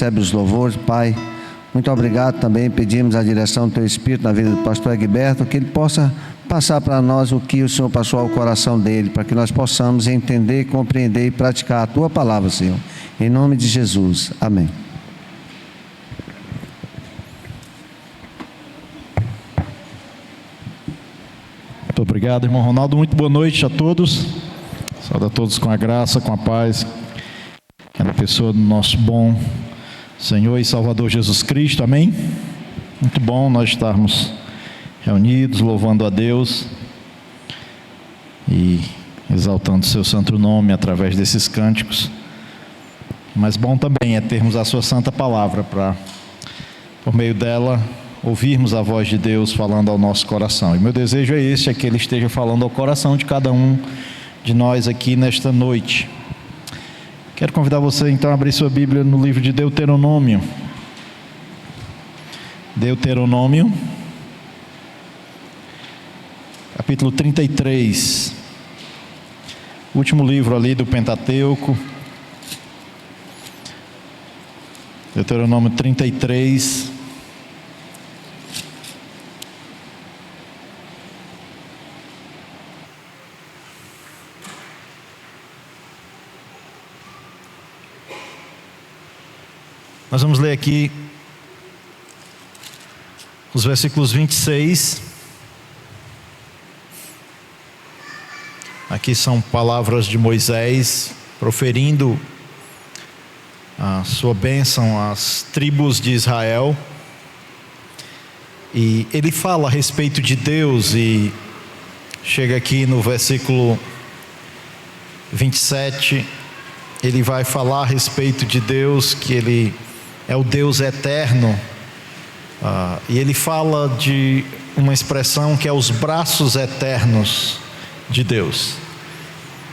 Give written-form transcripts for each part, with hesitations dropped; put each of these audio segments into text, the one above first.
recebe os louvores, Pai. Muito obrigado também, pedimos a direção do Teu Espírito na vida do pastor Egberto, que ele possa passar para nós o que o Senhor passou ao coração dele, para que nós possamos entender, compreender e praticar a Tua palavra, Senhor. Em nome de Jesus. Amém. Muito obrigado, irmão Ronaldo. Muito boa noite a todos. Saúde a todos com a graça, com a paz, na pessoa do nosso bom Senhor e Salvador Jesus Cristo. Amém? Muito bom nós estarmos reunidos, louvando a Deus e exaltando o seu santo nome através desses cânticos. Mas bom também é termos a sua santa palavra para, por meio dela, ouvirmos a voz de Deus falando ao nosso coração. E meu desejo é este, é que Ele esteja falando ao coração de cada um de nós aqui nesta noite. Quero convidar você então a abrir sua Bíblia no livro de Deuteronômio. Deuteronômio, capítulo 33. O último livro ali do Pentateuco. Deuteronômio 33. Nós vamos ler aqui os versículos 26. Aqui são palavras de Moisés proferindo a sua bênção às tribos de Israel. E ele fala a respeito de Deus e chega aqui no versículo 27. Ele vai falar a respeito de Deus, que Ele é o Deus eterno, e ele fala de uma expressão que é os braços eternos de Deus.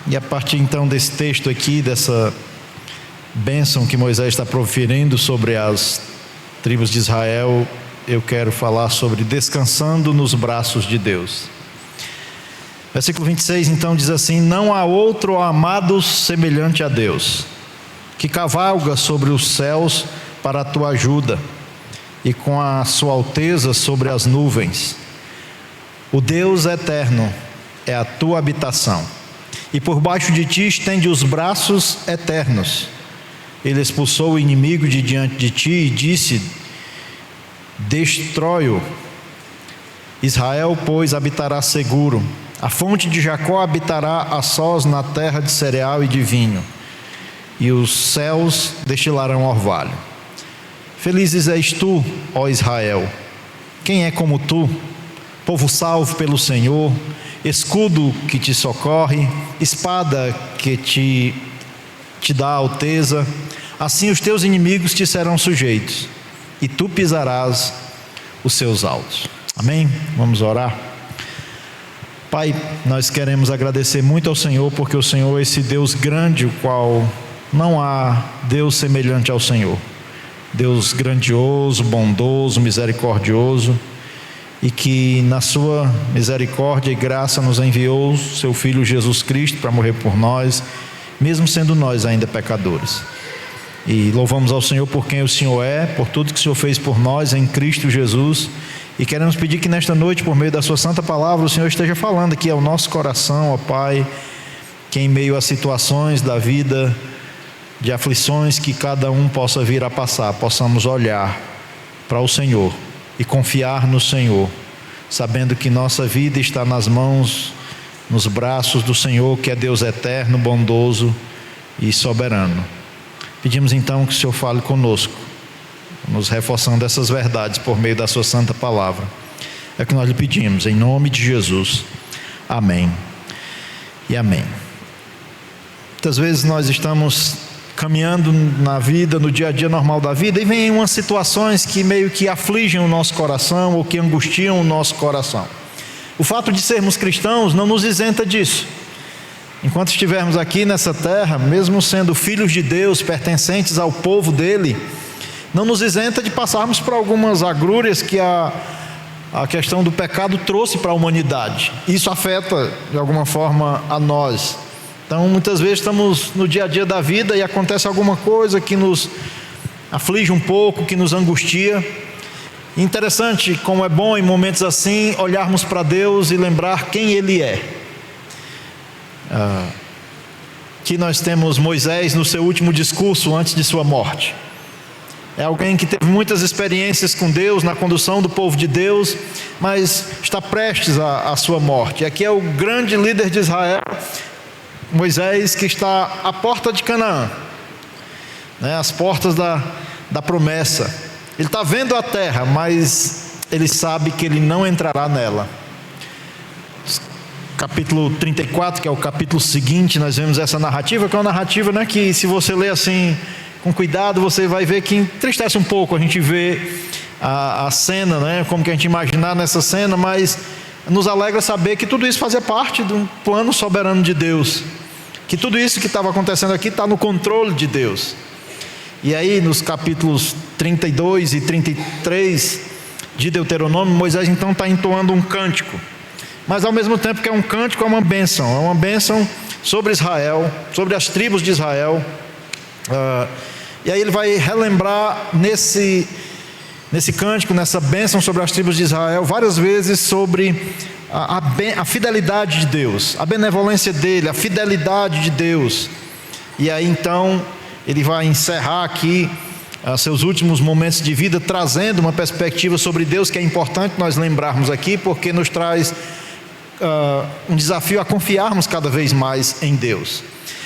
E a partir então desse texto aqui, dessa bênção que Moisés está proferindo sobre as tribos de Israel, eu quero falar sobre descansando nos braços de Deus. Versículo 26 então diz assim: não há outro amado semelhante a Deus, que cavalga sobre os céus para a tua ajuda, e com a sua alteza sobre as nuvens. O Deus eterno é a tua habitação, e por baixo de ti estende os braços eternos. Ele expulsou o inimigo de diante de ti e disse: destrói-o. Israel, pois, habitará seguro. A fonte de Jacó habitará a sós na terra de cereal e de vinho, e os céus destilarão orvalho. Felizes és tu, ó Israel. Quem é como tu? Povo salvo pelo Senhor, escudo que te socorre, espada que te dá alteza. Assim os teus inimigos te serão sujeitos, e tu pisarás os seus altos. Amém? Vamos orar. Pai, nós queremos agradecer muito ao Senhor, porque o Senhor é esse Deus grande, o qual não há Deus semelhante ao Senhor. Deus grandioso, bondoso, misericordioso, e que na sua misericórdia e graça nos enviou seu Filho Jesus Cristo para morrer por nós, mesmo sendo nós ainda pecadores. E louvamos ao Senhor por quem o Senhor é, por tudo que o Senhor fez por nós em Cristo Jesus. E queremos pedir que nesta noite, por meio da sua santa palavra, o Senhor esteja falando aqui ao nosso coração, ó Pai, que em meio a situações da vida, de aflições que cada um possa vir a passar, possamos olhar para o Senhor e confiar no Senhor, sabendo que nossa vida está nas mãos, nos braços do Senhor, que é Deus eterno, bondoso e soberano. Pedimos então que o Senhor fale conosco, nos reforçando essas verdades por meio da sua santa palavra. É o que nós lhe pedimos, em nome de Jesus. Amém e amém. Muitas vezes nós estamos caminhando na vida, no dia a dia normal da vida, e vem umas situações que meio que afligem o nosso coração, ou que angustiam o nosso coração. O fato de sermos cristãos não nos isenta disso. Enquanto estivermos aqui nessa terra, mesmo sendo filhos de Deus, pertencentes ao povo dele, não nos isenta de passarmos por algumas agrúrias que a questão do pecado trouxe para a humanidade. Isso afeta de alguma forma a nós. Então muitas vezes estamos no dia a dia da vida e acontece alguma coisa que nos aflige um pouco, que nos angustia. Interessante como é bom em momentos assim olharmos para Deus e lembrar quem Ele é. Aqui nós temos Moisés no seu último discurso antes de sua morte. É alguém que teve muitas experiências com Deus, na condução do povo de Deus, mas está prestes à sua morte. E aqui é o grande líder de Israel, Moisés, que está à porta de Canaã, né, às portas da promessa. Ele está vendo a terra, mas ele sabe que ele não entrará nela. Capítulo 34, que é o capítulo seguinte, nós vemos essa narrativa, que é uma narrativa, né, que se você ler assim com cuidado, você vai ver que entristece um pouco a gente ver a cena, né, como que a gente imaginar nessa cena, mas nos alegra saber que tudo isso fazia parte de um plano soberano de Deus, que tudo isso que estava acontecendo aqui está no controle de Deus. E aí nos capítulos 32 e 33 de Deuteronômio, Moisés então está entoando um cântico, mas ao mesmo tempo que é um cântico, é uma bênção sobre Israel, sobre as tribos de Israel. E aí ele vai relembrar nesse cântico, nessa bênção sobre as tribos de Israel, várias vezes sobre a fidelidade de Deus, a benevolência dele, a fidelidade de Deus. E aí então ele vai encerrar aqui seus últimos momentos de vida trazendo uma perspectiva sobre Deus que é importante nós lembrarmos aqui, porque nos traz um desafio a confiarmos cada vez mais em Deus.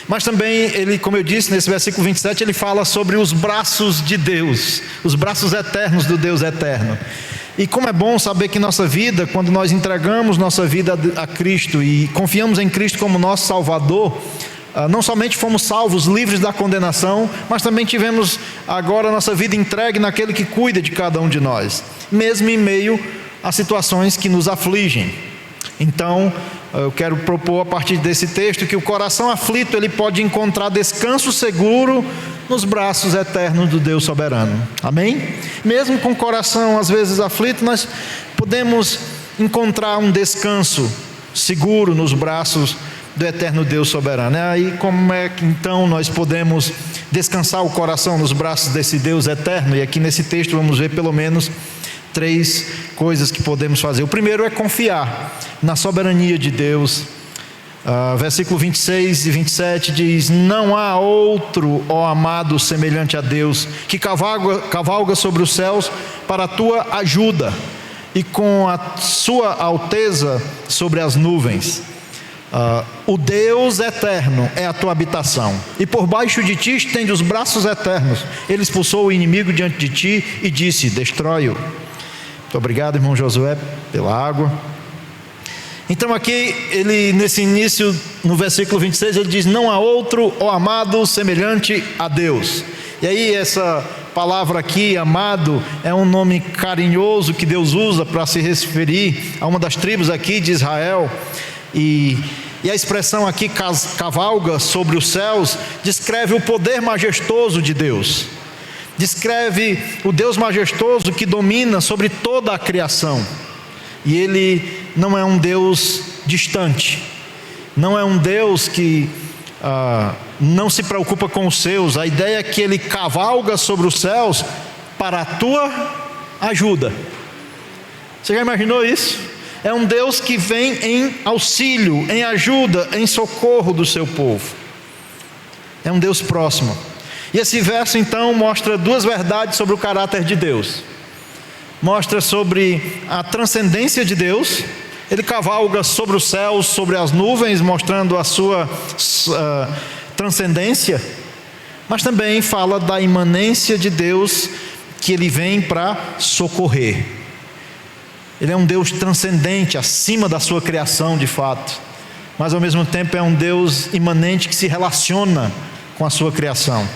Mas também ele, como eu disse, nesse versículo 27, ele fala sobre os braços de Deus, os braços eternos do Deus eterno. E como é bom saber que nossa vida, quando nós entregamos nossa vida a Cristo e confiamos em Cristo como nosso Salvador, não somente fomos salvos, livres da condenação, mas também tivemos agora a nossa vida entregue naquele que cuida de cada um de nós, mesmo em meio a situações que nos afligem. Então, eu quero propor a partir desse texto que o coração aflito ele pode encontrar descanso seguro nos braços eternos do Deus soberano. Amém? Mesmo com o coração às vezes aflito, nós podemos encontrar um descanso seguro nos braços do eterno Deus soberano. E aí como é que então nós podemos descansar o coração nos braços desse Deus eterno? E aqui nesse texto vamos ver pelo menos 3 coisas que podemos fazer. O primeiro é confiar na soberania de Deus. Versículo 26 e 27 diz: não há outro, ó amado, semelhante a Deus, que cavalga sobre os céus para a tua ajuda, e com a sua alteza sobre as nuvens. O Deus eterno é a tua habitação, e por baixo de ti estende os braços eternos. Ele expulsou o inimigo diante de ti e disse: destrói-o. Muito obrigado, irmão Josué, pela água. Então aqui, ele nesse início, no versículo 26, ele diz: não há outro, ó amado, semelhante a Deus. E aí essa palavra aqui, amado, é um nome carinhoso que Deus usa para se referir a uma das tribos aqui de Israel. E a expressão aqui, cavalga sobre os céus, descreve o poder majestoso de Deus. Descreve o Deus majestoso que domina sobre toda a criação. E Ele não é um Deus distante, não é um Deus que não se preocupa com os seus. A ideia é que Ele cavalga sobre os céus para a tua ajuda. Você já imaginou isso? É um Deus que vem em auxílio, em ajuda, em socorro do seu povo. É um Deus próximo. E esse verso então mostra 2 verdades sobre o caráter de Deus. Mostra sobre a transcendência de Deus. Ele cavalga sobre os céus, sobre as nuvens, mostrando a sua transcendência. Mas também fala da imanência de Deus, que Ele vem para socorrer. Ele é um Deus transcendente, acima da sua criação de fato, mas ao mesmo tempo é um Deus imanente que se relaciona com a sua criação.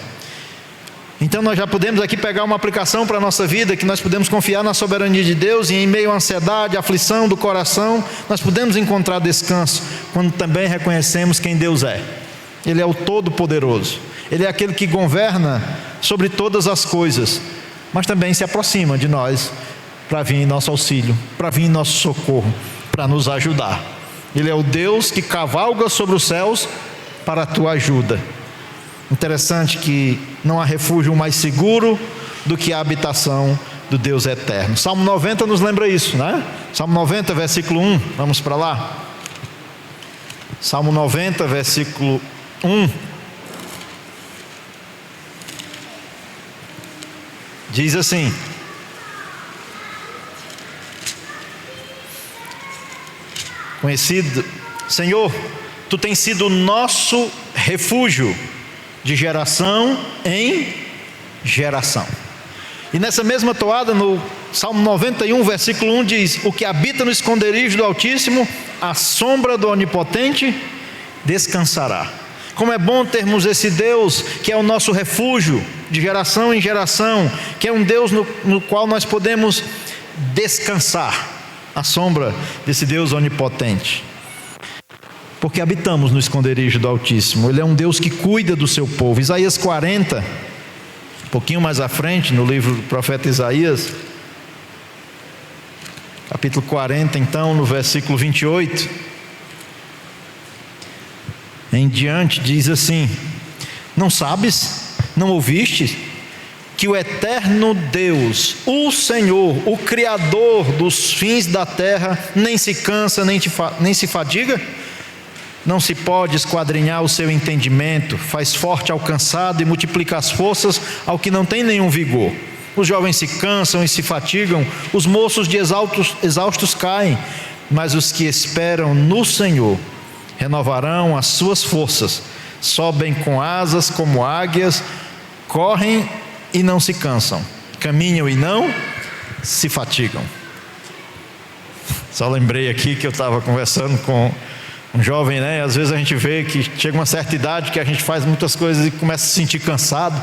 Então nós já podemos aqui pegar uma aplicação para a nossa vida, que nós podemos confiar na soberania de Deus, e em meio à ansiedade, à aflição do coração, nós podemos encontrar descanso, quando também reconhecemos quem Deus é. Ele é o Todo-Poderoso, Ele é aquele que governa sobre todas as coisas, mas também se aproxima de nós, para vir em nosso auxílio, para vir em nosso socorro, para nos ajudar. Ele é o Deus que cavalga sobre os céus para a tua ajuda. Interessante que não há refúgio mais seguro do que a habitação do Deus eterno. Salmo 90 nos lembra isso, né? Salmo 90, versículo 1, vamos para lá. Salmo 90, versículo 1. Diz assim: conhecido, Senhor, Tu tens sido nosso refúgio de geração em geração. E nessa mesma toada, no Salmo 91, versículo 1 diz: o que habita no esconderijo do Altíssimo, à sombra do Onipotente descansará. Como é bom termos esse Deus que é o nosso refúgio de geração em geração, que é um Deus no qual nós podemos descansar à sombra desse Deus onipotente. Porque habitamos no esconderijo do Altíssimo. Ele é um Deus que cuida do seu povo. Isaías 40, um pouquinho mais à frente, no livro do profeta Isaías, capítulo 40, então, no versículo 28 em diante, diz assim: não sabes, não ouvistes, que o eterno Deus, o Senhor, o Criador dos fins da terra, nem se cansa, nem se fadiga? Não se pode esquadrinhar o seu entendimento, faz forte ao cansado e multiplica as forças ao que não tem nenhum vigor. Os jovens se cansam e se fatigam, os moços de exaustos caem, mas os que esperam no Senhor renovarão as suas forças, sobem com asas como águias, correm e não se cansam, caminham e não se fatigam. Só lembrei aqui que eu estava conversando com um jovem, né? Às vezes a gente vê que chega uma certa idade que a gente faz muitas coisas e começa a se sentir cansado.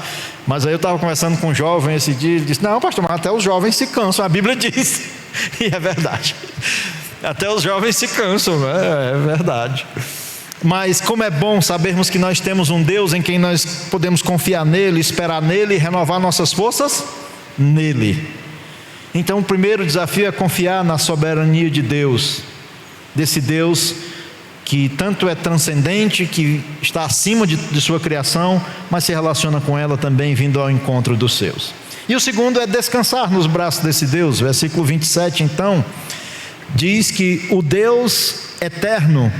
Mas aí eu estava conversando com um jovem esse dia, ele disse: não, pastor, mas até os jovens se cansam, a Bíblia diz. E é verdade, até os jovens se cansam, né? É verdade. Mas como é bom sabermos que nós temos um Deus em quem nós podemos confiar nele, esperar nele e renovar nossas forças nele. Então o primeiro desafio é confiar na soberania de Deus, desse Deus que tanto é transcendente, que está acima de sua criação, mas se relaciona com ela também, vindo ao encontro dos seus. E o segundo é descansar nos braços desse Deus. Versículo 27 então diz que o Deus eterno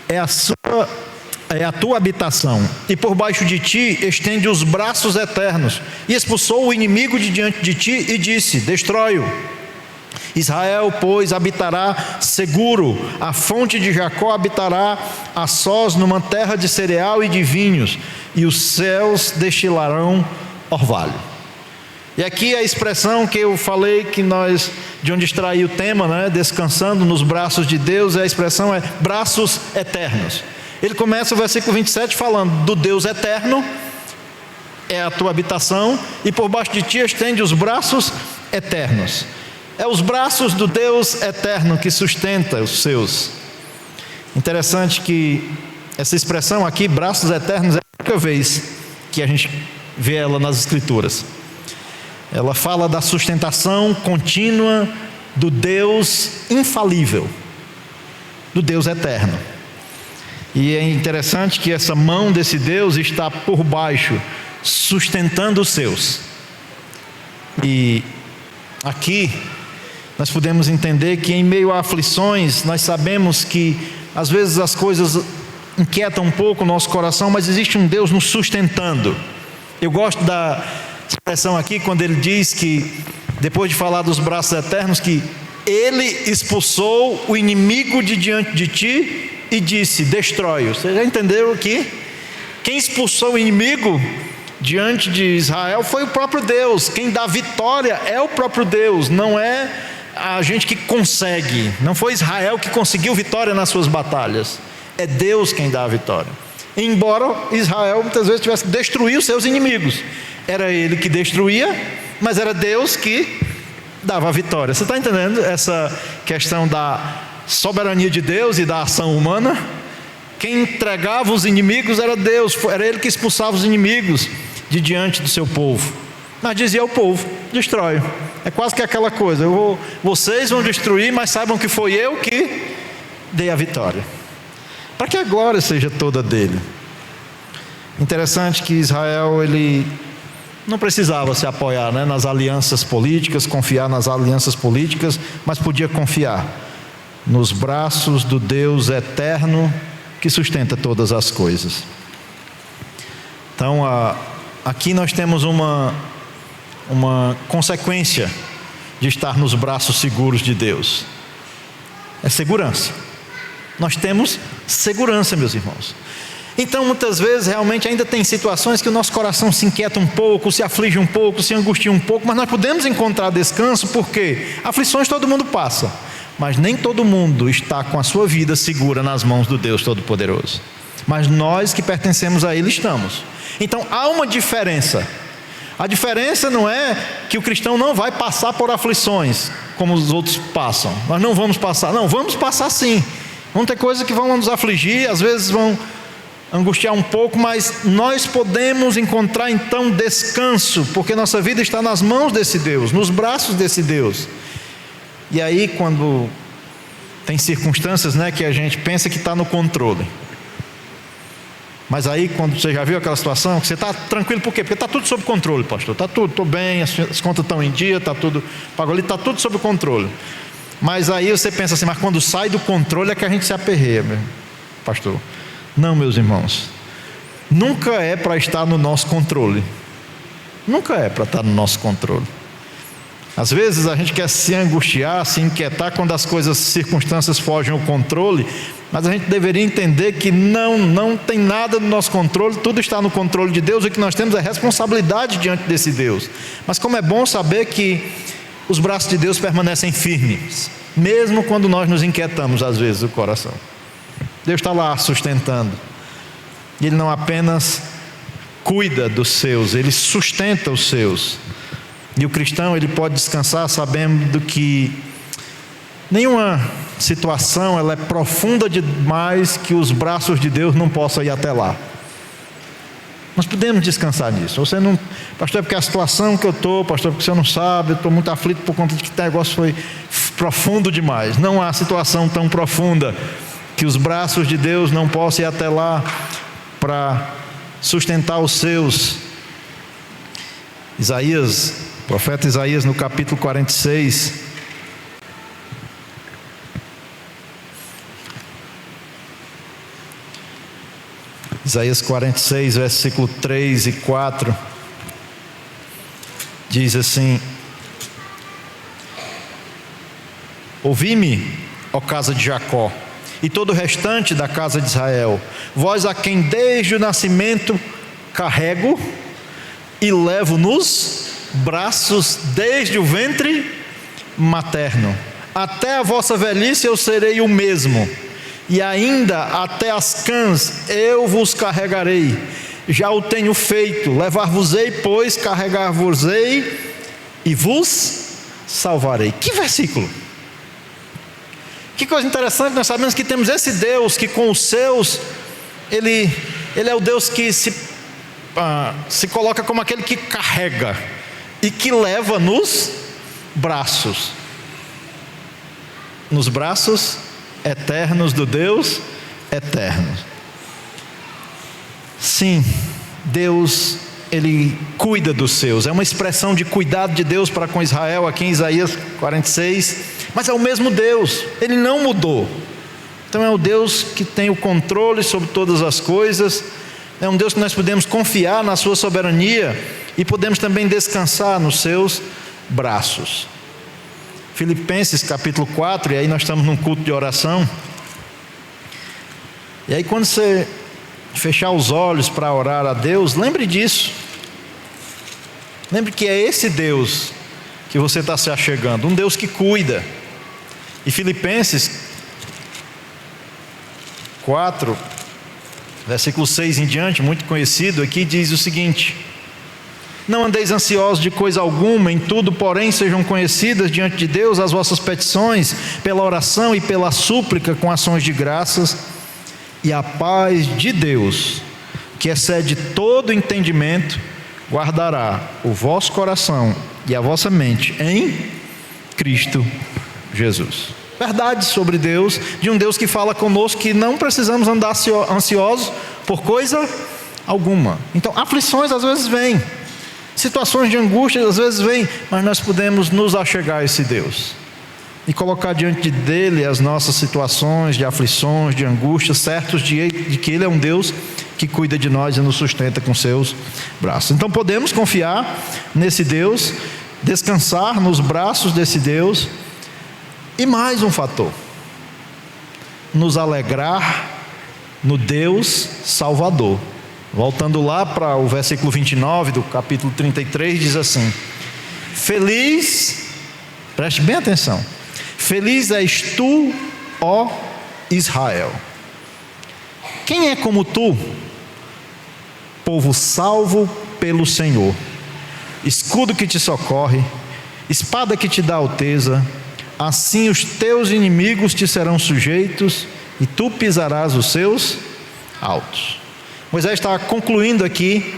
é a tua habitação, e por baixo de ti estende os braços eternos, e expulsou o inimigo de diante de ti e disse: destrói-o. Israel, pois, habitará seguro, a fonte de Jacó habitará a sós numa terra de cereal e de vinhos, e os céus destilarão orvalho. E aqui a expressão que eu falei que de onde extraí o tema, né, descansando nos braços de Deus, a expressão é braços eternos. Ele começa o versículo 27 falando do Deus eterno, é a tua habitação, e por baixo de ti estende os braços eternos. É os braços do Deus eterno que sustenta os seus. Interessante que essa expressão aqui, braços eternos, é a única vez que a gente vê ela nas Escrituras. Ela fala da sustentação contínua do Deus infalível, do Deus eterno. E é interessante que essa mão desse Deus está por baixo, sustentando os seus. E aqui nós podemos entender que em meio a aflições, nós sabemos que às vezes as coisas inquietam um pouco o nosso coração, mas existe um Deus nos sustentando. Eu gosto da expressão aqui, quando ele diz que, depois de falar dos braços eternos, que ele expulsou o inimigo de diante de ti e disse: destrói-o. Você já entendeu aqui? Quem expulsou o inimigo diante de Israel foi o próprio Deus. Quem dá vitória é o próprio Deus, não é a gente que consegue. Não foi Israel que conseguiu vitória nas suas batalhas, é Deus quem dá a vitória. Embora Israel muitas vezes tivesse que destruir os seus inimigos, era ele que destruía, mas era Deus que dava a vitória. Você está entendendo essa questão da soberania de Deus e da ação humana? Quem entregava os inimigos era Deus, era ele que expulsava os inimigos de diante do seu povo. Mas dizia ao povo: destrói. É quase que aquela coisa: vocês vão destruir, mas saibam que foi eu que dei a vitória, para que a glória seja toda dele. Interessante que Israel, ele não precisava se apoiar, né, nas alianças políticas, confiar nas alianças políticas, mas podia confiar nos braços do Deus eterno que sustenta todas as coisas. Então, aqui nós temos uma consequência de estar nos braços seguros de Deus. É segurança. Nós temos segurança, meus irmãos. Então, muitas vezes, realmente ainda tem situações que o nosso coração se inquieta um pouco, se aflige um pouco, se angustia um pouco, mas nós podemos encontrar descanso, porque aflições todo mundo passa, mas nem todo mundo está com a sua vida segura nas mãos do Deus Todo-Poderoso. Mas nós que pertencemos a Ele estamos. Então, há uma diferença. A diferença não é que o cristão não vai passar por aflições, como os outros passam. Nós não vamos passar. Não, vamos passar sim. Vão ter coisas que vão nos afligir, às vezes vão angustiar um pouco, mas nós podemos encontrar então descanso, porque nossa vida está nas mãos desse Deus, nos braços desse Deus. E aí, quando tem circunstâncias, né, que a gente pensa que está no controle, mas aí quando você já viu aquela situação que você está tranquilo, por quê? Porque está tudo sob controle, pastor, está tudo, estou bem, as contas estão em dia, está tudo pago ali, está tudo sob controle. Mas aí você pensa assim, mas quando sai do controle é que a gente se aperreia, pastor. Não, meus irmãos, nunca é para estar no nosso controle. Nunca é para estar no nosso controle. Às vezes a gente quer se angustiar, se inquietar quando as coisas, circunstâncias fogem ao controle, mas a gente deveria entender que não tem nada no nosso controle, tudo está no controle de Deus, e o que nós temos é responsabilidade diante desse Deus. Mas como é bom saber que os braços de Deus permanecem firmes, mesmo quando nós nos inquietamos às vezes o coração. Deus está lá sustentando. Ele não apenas cuida dos seus, Ele sustenta os seus. E o cristão, ele pode descansar sabendo que nenhuma situação ela é profunda demais que os braços de Deus não possam ir até lá. Nós podemos descansar nisso. Você não, pastor, é porque a situação que eu estou, pastor, porque você não sabe, eu estou muito aflito por conta de que o negócio foi profundo demais. Não há situação tão profunda que os braços de Deus não possam ir até lá para sustentar os seus. Isaías, o profeta Isaías, no capítulo 46, Isaías 46, versículo 3 e 4, diz assim: ouvi-me, ó casa de Jacó, e todo o restante da casa de Israel, vós a quem desde o nascimento carrego e levo nos braços desde o ventre materno, até a vossa velhice eu serei o mesmo, e ainda até as cãs eu vos carregarei. Já o tenho feito, levar-vos-ei, pois carregar-vos-ei e vos salvarei. Que versículo! Que coisa interessante, nós sabemos que temos esse Deus que com os seus, Ele é o Deus que se coloca como aquele que carrega e que leva nos braços eternos do Deus eterno. Sim, Deus, Ele cuida dos seus. É uma expressão de cuidado de Deus para com Israel aqui em Isaías 46. Mas é o mesmo Deus, Ele não mudou. Então é o Deus que tem o controle sobre todas as coisas. É um Deus que nós podemos confiar na sua soberania e podemos também descansar nos seus braços. Filipenses capítulo 4, e aí nós estamos num culto de oração. E aí quando você fechar os olhos para orar a Deus, lembre disso. Lembre que é esse Deus que você está se achegando, um Deus que cuida. E Filipenses 4, versículo 6 em diante, muito conhecido aqui, diz o seguinte: não andeis ansiosos de coisa alguma, em tudo, porém, sejam conhecidas diante de Deus as vossas petições, pela oração e pela súplica, com ações de graças, e a paz de Deus, que excede todo entendimento, guardará o vosso coração e a vossa mente em Cristo Jesus. Verdade sobre Deus, de um Deus que fala conosco que não precisamos andar ansiosos por coisa alguma. Então, aflições às vezes vêm, situações de angústia às vezes vêm, mas nós podemos nos achegar a esse Deus e colocar diante dele as nossas situações de aflições, de angústia, certos de que ele é um Deus que cuida de nós e nos sustenta com seus braços. Então podemos confiar nesse Deus, descansar nos braços desse Deus. E mais um fator: nos alegrar no Deus Salvador. Voltando lá para o versículo 29 do capítulo 33, diz assim: feliz, preste bem atenção, feliz és tu, ó Israel. Quem é como tu? Povo salvo pelo Senhor, escudo que te socorre, espada que te dá alteza. Assim os teus inimigos te serão sujeitos e tu pisarás os seus altos. Moisés está concluindo aqui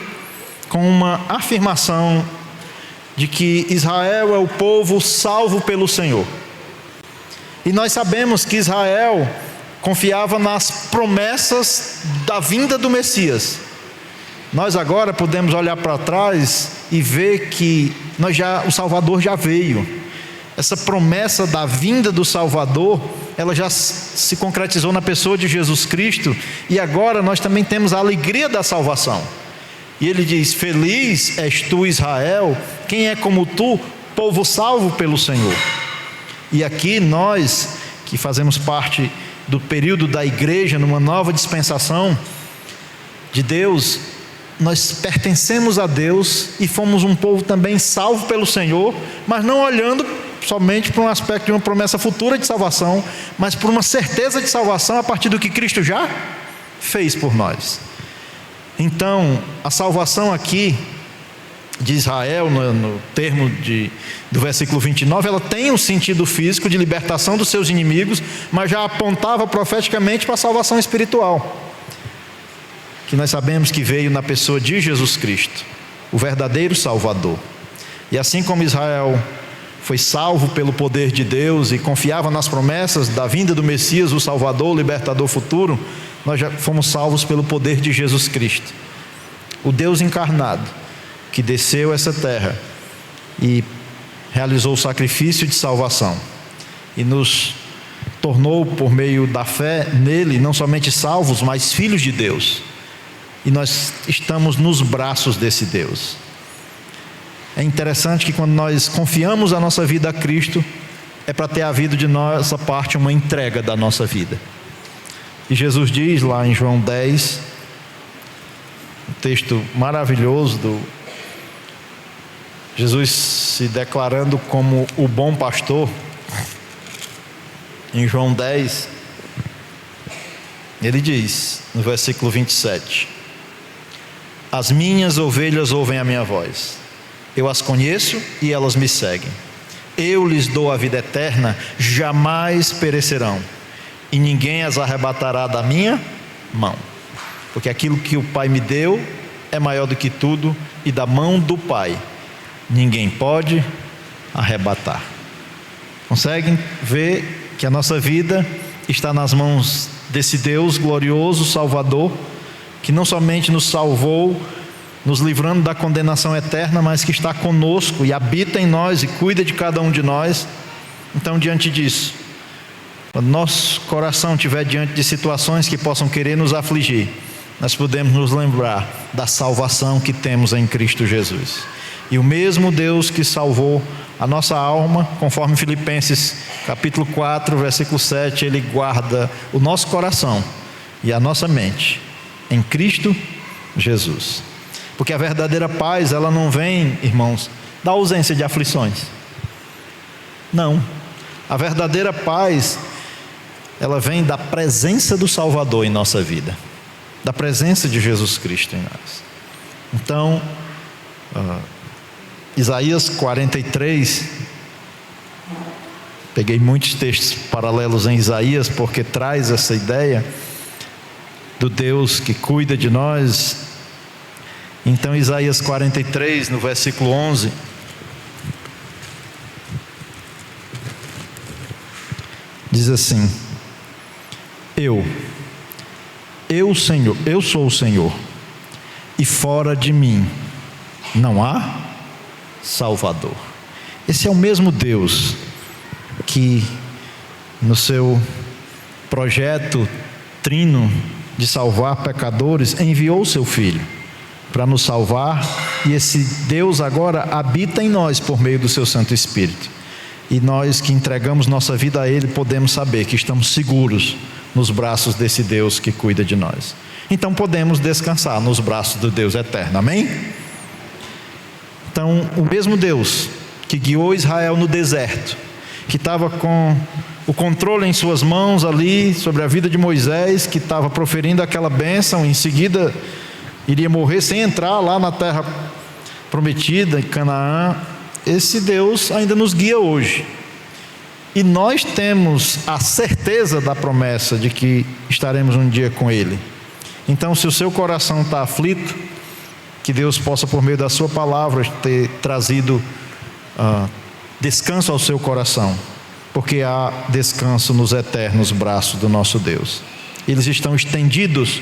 com uma afirmação de que Israel é o povo salvo pelo Senhor. E nós sabemos que Israel confiava nas promessas da vinda do Messias. Nós agora podemos olhar para trás e ver que o Salvador já veio. Essa promessa da vinda do Salvador, ela já se concretizou na pessoa de Jesus Cristo, e agora nós também temos a alegria da salvação. E ele diz: feliz és tu, Israel, quem é como tu, povo salvo pelo Senhor. E aqui nós, que fazemos parte do período da igreja, numa nova dispensação de Deus, nós pertencemos a Deus e fomos um povo também salvo pelo Senhor, mas não olhando somente para um aspecto de uma promessa futura de salvação, mas por uma certeza de salvação a partir do que Cristo já fez por nós. Então, a salvação aqui de Israel, no termo do versículo 29, ela tem um sentido físico de libertação dos seus inimigos, mas já apontava profeticamente para a salvação espiritual, que nós sabemos que veio na pessoa de Jesus Cristo, o verdadeiro Salvador. E assim como Israel foi salvo pelo poder de Deus e confiava nas promessas da vinda do Messias, o Salvador, o libertador futuro, nós já fomos salvos pelo poder de Jesus Cristo, o Deus encarnado, que desceu a essa terra e realizou o sacrifício de salvação e nos tornou, por meio da fé nele, não somente salvos, mas filhos de Deus. E nós estamos nos braços desse Deus. É interessante que quando nós confiamos a nossa vida a Cristo, é para ter havido de nossa parte uma entrega da nossa vida. E Jesus diz lá em João 10, um texto maravilhoso Jesus se declarando como o bom pastor. Em João 10, ele diz, no versículo 27, as minhas ovelhas ouvem a minha voz, eu as conheço e elas me seguem. Eu lhes dou a vida eterna, jamais perecerão, e ninguém as arrebatará da minha mão. Porque aquilo que o Pai me deu é maior do que tudo, e da mão do Pai ninguém pode arrebatar. Conseguem ver que a nossa vida está nas mãos desse Deus glorioso, Salvador, que não somente nos salvou, nos livrando da condenação eterna, mas que está conosco e habita em nós e cuida de cada um de nós. Então, diante disso, quando nosso coração estiver diante de situações que possam querer nos afligir, nós podemos nos lembrar da salvação que temos em Cristo Jesus. E o mesmo Deus que salvou a nossa alma, conforme Filipenses capítulo 4, versículo 7, Ele guarda o nosso coração e a nossa mente em Cristo Jesus. Porque a verdadeira paz, ela não vem, irmãos, da ausência de aflições. Não. A verdadeira paz, ela vem da presença do Salvador em nossa vida, da presença de Jesus Cristo em nós. Então, Isaías 43, peguei muitos textos paralelos em Isaías, porque traz essa ideia do Deus que cuida de nós. Então, Isaías 43, no versículo 11, diz assim: Eu Senhor, eu sou o Senhor, e fora de mim não há Salvador. Esse é o mesmo Deus que no seu projeto trino de salvar pecadores enviou o seu Filho para nos salvar, e esse Deus agora habita em nós por meio do seu Santo Espírito, e nós que entregamos nossa vida a Ele podemos saber que estamos seguros nos braços desse Deus que cuida de nós. Então podemos descansar nos braços do Deus eterno, amém? Então o mesmo Deus que guiou Israel no deserto, que estava com o controle em suas mãos ali sobre a vida de Moisés, que estava proferindo aquela bênção, em seguida iria morrer sem entrar lá na terra prometida, em Canaã, esse Deus ainda nos guia hoje. E nós temos a certeza da promessa de que estaremos um dia com Ele. Então, se o seu coração está aflito, que Deus possa, por meio da sua palavra, ter trazido descanso ao seu coração, porque há descanso nos eternos braços do nosso Deus. Eles estão estendidos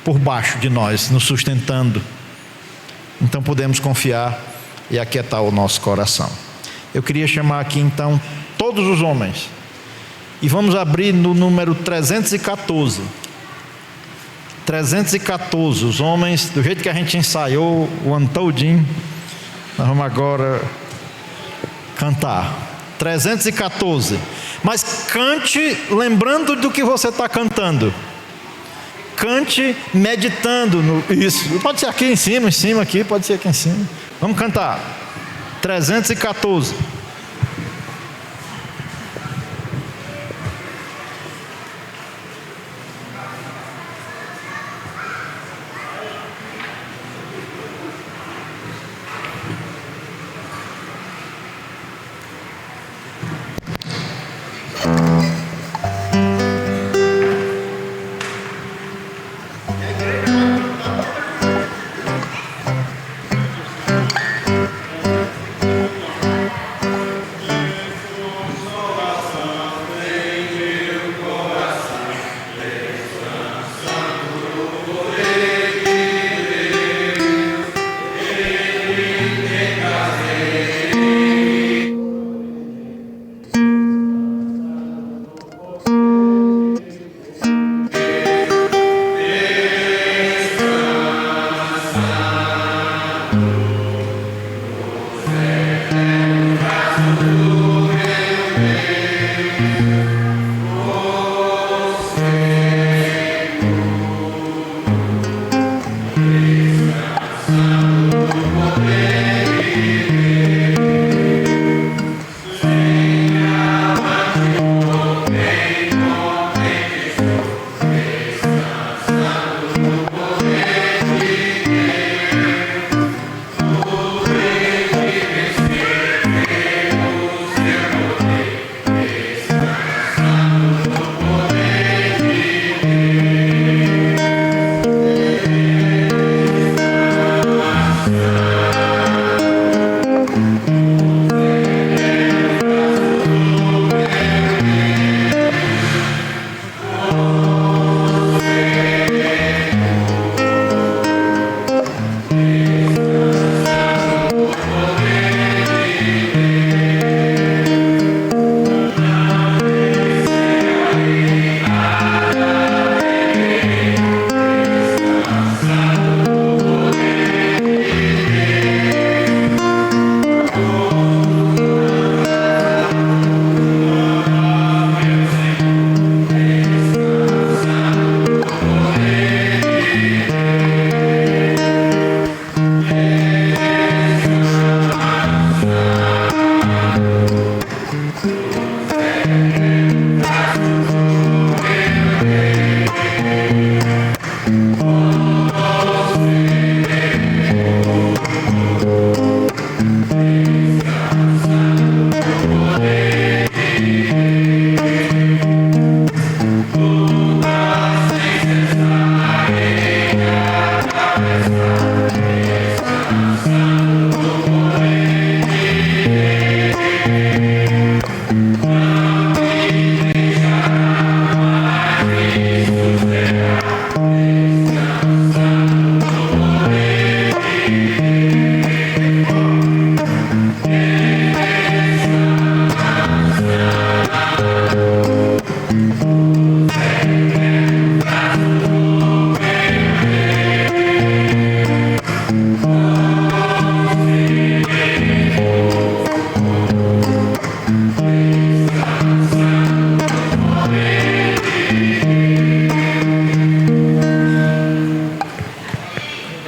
por baixo de nós, nos sustentando. Então podemos confiar e aquietar o nosso coração. Eu queria chamar aqui então todos os homens, e vamos abrir no número 314. 314, os homens, do jeito que a gente ensaiou o ano todinho, nós vamos agora cantar 314, mas cante lembrando do que você está cantando, cante meditando isso. Pode ser aqui em cima aqui, pode ser aqui em cima. Vamos cantar 314.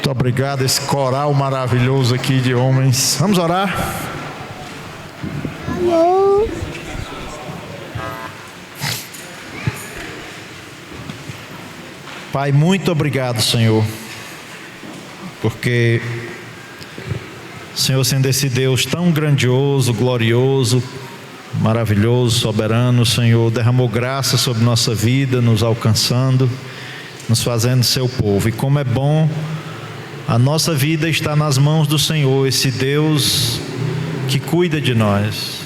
Muito obrigado, esse coral maravilhoso aqui de homens. Vamos orar? Amor. Pai, muito obrigado, Senhor, porque Senhor, sendo esse Deus tão grandioso, glorioso, maravilhoso, soberano, Senhor, derramou graça sobre nossa vida, nos alcançando, nos fazendo seu povo. E como é bom, a nossa vida está nas mãos do Senhor, esse Deus que cuida de nós.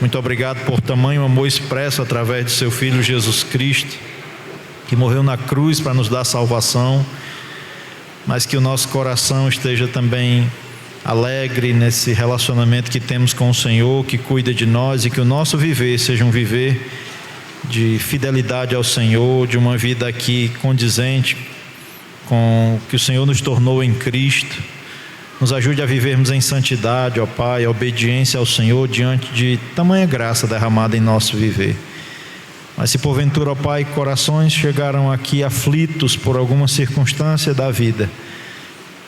Muito obrigado por tamanho amor expresso através de seu Filho Jesus Cristo, que morreu na cruz para nos dar salvação, mas que o nosso coração esteja também alegre nesse relacionamento que temos com o Senhor, que cuida de nós, e que o nosso viver seja um viver de fidelidade ao Senhor, de uma vida aqui condizente com o que o Senhor nos tornou em Cristo. Nos ajude a vivermos em santidade, ó Pai, a obediência ao Senhor diante de tamanha graça derramada em nosso viver. Mas se porventura, ó Pai, corações chegaram aqui aflitos por alguma circunstância da vida,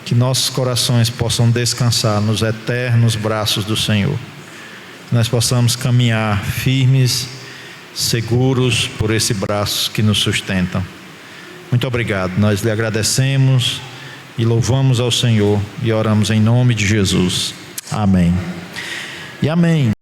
que nossos corações possam descansar nos eternos braços do Senhor. Que nós possamos caminhar firmes, seguros por esse braço que nos sustentam. Muito obrigado. Nós lhe agradecemos e louvamos ao Senhor e oramos em nome de Jesus. Amém. E amém.